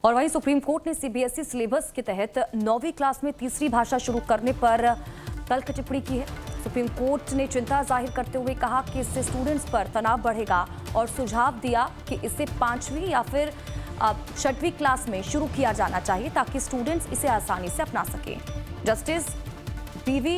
और वहीं supreme court ने सीबीएसई सिलेबस के तहत 9वीं क्लास में तीसरी भाषा शुरू करने पर तल्ख टिप्पणी की है। सुप्रीम कोर्ट ने चिंता जाहिर करते हुए कहा कि इससे स्टूडेंट्स पर तनाव बढ़ेगा और सुझाव दिया कि इसे 5वीं या फिर 6वीं क्लास में शुरू किया जाना चाहिए ताकि स्टूडेंट्स इसे आसानी से अपना सकें। जस्टिस बीवी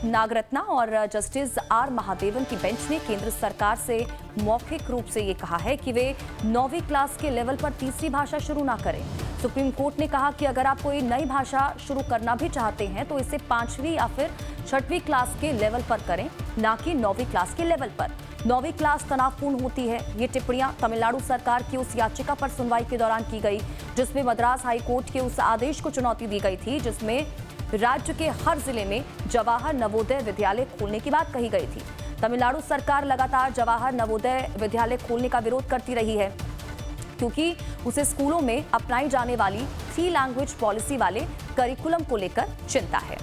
नागरत्ना और जस्टिस आर महादेवन की बेंच ने केंद्र सरकार से मौखिक रूप से ये कहा है कि वे 9वीं क्लास के लेवल पर तीसरी भाषा शुरू ना करें। सुप्रीम कोर्ट ने कहा कि अगर आप कोई नई भाषा शुरू करना भी चाहते हैं तो इसे 5वीं या फिर 6वीं क्लास के लेवल पर करें, ना कि 9वीं क्लास के लेवल पर। 9वीं क्लास तनावपूर्ण होती है। ये टिप्पणियां तमिलनाडु सरकार की उस याचिका पर सुनवाई के दौरान की गई जिसमें मद्रास हाई कोर्ट के उस आदेश को चुनौती दी गई थी जिसमें राज्य के हर जिले में जवाहर नवोदय विद्यालय खोलने की बात कही गई थी। तमिलनाडु सरकार लगातार जवाहर नवोदय विद्यालय खोलने का विरोध करती रही है क्योंकि उसे स्कूलों में अपनाई जाने वाली 3 लैंग्वेज पॉलिसी वाले करिकुलम को लेकर चिंता है।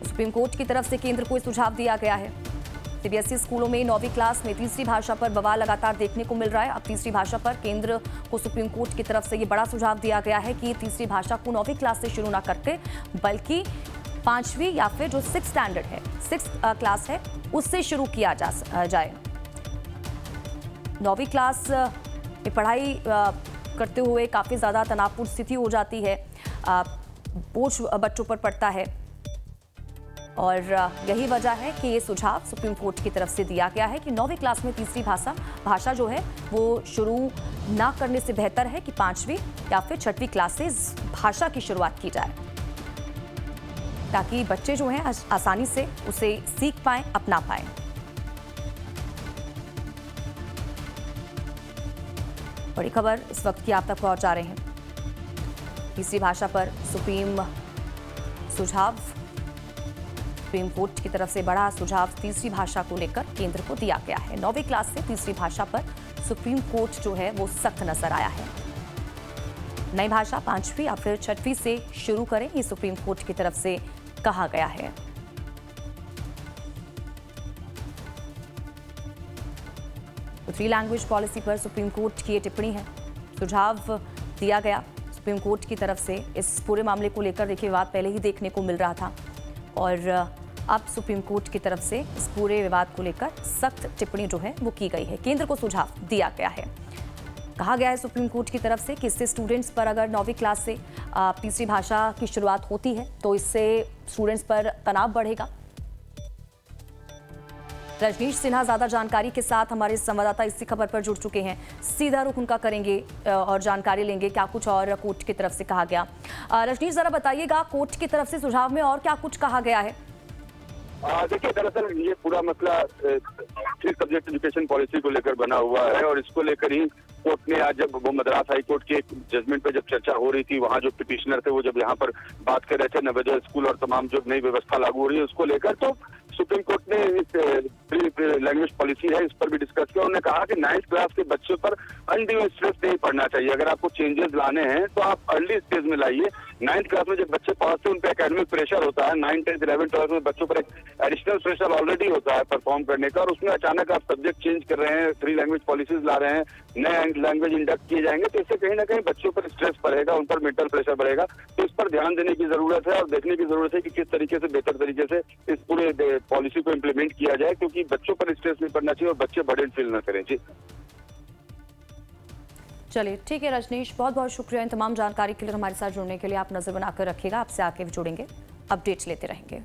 सुप्रीम कोर्ट की तरफ से केंद्र को सुझाव दिया गया है। सीबीएसई स्कूलों में 9वीं क्लास में तीसरी भाषा पर बवाल लगातार देखने को मिल रहा है। अब तीसरी भाषा पर केंद्र को सुप्रीम कोर्ट की तरफ से ये बड़ा सुझाव दिया गया है कि तीसरी भाषा को 9वीं क्लास से शुरू ना करके बल्कि 5वीं या फिर जो 6th स्टैंडर्ड है 6th क्लास है उससे शुरू किया जाए। 9वीं क्लास में पढ़ाई करते हुए काफ़ी ज़्यादा तनावपूर्ण स्थिति हो जाती है, बोझ बच्चों पर पड़ता है और यही वजह है कि ये सुझाव सुप्रीम कोर्ट की तरफ से दिया गया है कि 9वीं क्लास में तीसरी भाषा जो है वो शुरू ना करने से बेहतर है कि 5वीं या फिर 6वीं क्लास से इस भाषा की शुरुआत की जाए ताकि बच्चे जो हैं आसानी से उसे सीख पाएं, अपना पाएं। बड़ी खबर इस वक्त की आप तक पहुंचा रहे हैं। तीसरी भाषा पर सुप्रीम कोर्ट की तरफ से बड़ा सुझाव तीसरी भाषा को लेकर केंद्र को दिया गया है। 9वीं क्लास से तीसरी भाषा पर सुप्रीम कोर्ट जो है वो सख्त नजर आया है। नई भाषा 5वीं या फिर 6वीं से शुरू करें, ये सुप्रीम कोर्ट की तरफ से कहा गया है। तो 3 लैंग्वेज पॉलिसी पर सुप्रीम कोर्ट की ये टिप्पणी है, सुझाव दिया गया सुप्रीम कोर्ट की तरफ से। इस पूरे मामले को लेकर देखिए विवाद पहले ही देखने को मिल रहा था और अब सुप्रीम कोर्ट की तरफ से इस पूरे विवाद को लेकर सख्त टिप्पणी जो है वो की गई है। केंद्र को सुझाव दिया गया है, कहा गया है सुप्रीम कोर्ट की तरफ से कि इससे स्टूडेंट्स पर अगर 9वीं क्लास से तीसरी भाषा की शुरुआत होती है तो इससे स्टूडेंट्स पर तनाव बढ़ेगा। रजनीश सिन्हा ज्यादा जानकारी के साथ हमारे संवाददाता इसी खबर पर जुड़ चुके हैं, सीधा रुख उनका करेंगे और जानकारी लेंगे क्या कुछ और कोर्ट की तरफ से कहा गया। रजनीश, जरा बताइएगा कोर्ट की तरफ से सुझाव में और क्या कुछ कहा गया है? देखिए, दरअसल ये पूरा मसला 3 सब्जेक्ट एजुकेशन पॉलिसी को लेकर बना हुआ है और इसको लेकर ही कोर्ट ने आज जब वो मद्रास हाई कोर्ट के जजमेंट पे जब चर्चा हो रही थी, वहाँ जो पिटिशनर थे वो जब यहाँ पर बात कर रहे थे नवोदय स्कूल और तमाम जो नई व्यवस्था लागू हो रही है उसको लेकर, तो सुप्रीम कोर्ट ने इस 3 लैंग्वेज पॉलिसी है इस पर भी डिस्कस किया। उन्होंने कहा कि 9th क्लास के बच्चों पर अनड्यू स्ट्रेस नहीं पड़ना चाहिए। अगर आपको चेंजेस लाने हैं तो आप अर्ली स्टेज में लाइए। 9th क्लास में जब बच्चे पहुंचते हैं उन पर एकेडमिक प्रेशर होता है। 9, 10, 11, 12 में बच्चों पर एक एडिशनल प्रेशर ऑलरेडी होता है परफॉर्म करने का, और उसमें अचानक आप सब्जेक्ट चेंज कर रहे हैं, 3 लैंग्वेज पॉलिसीज ला रहे हैं, नए लैंग्वेज इंडक्ट किए जाएंगे, तो इससे कहीं ना कहीं बच्चों पर स्ट्रेस पड़ेगा, उन पर मेंटल प्रेशर बढ़ेगा। तो इस पर ध्यान देने की जरूरत है और देखने की जरूरत है कि किस तरीके से बेहतर तरीके से इस पूरे पॉलिसी को इम्प्लीमेंट किया जाए, क्योंकि बच्चों पर स्ट्रेस नहीं पड़ना चाहिए और बच्चे बर्डन फील ना करें। जी चलिए ठीक है रजनीश, बहुत बहुत शुक्रिया इन तमाम जानकारी के लिए। हमारे साथ जुड़ने के लिए आप नजर बनाकर रखिएगा, आपसे आके भी जुड़ेंगे, अपडेट्स लेते रहेंगे।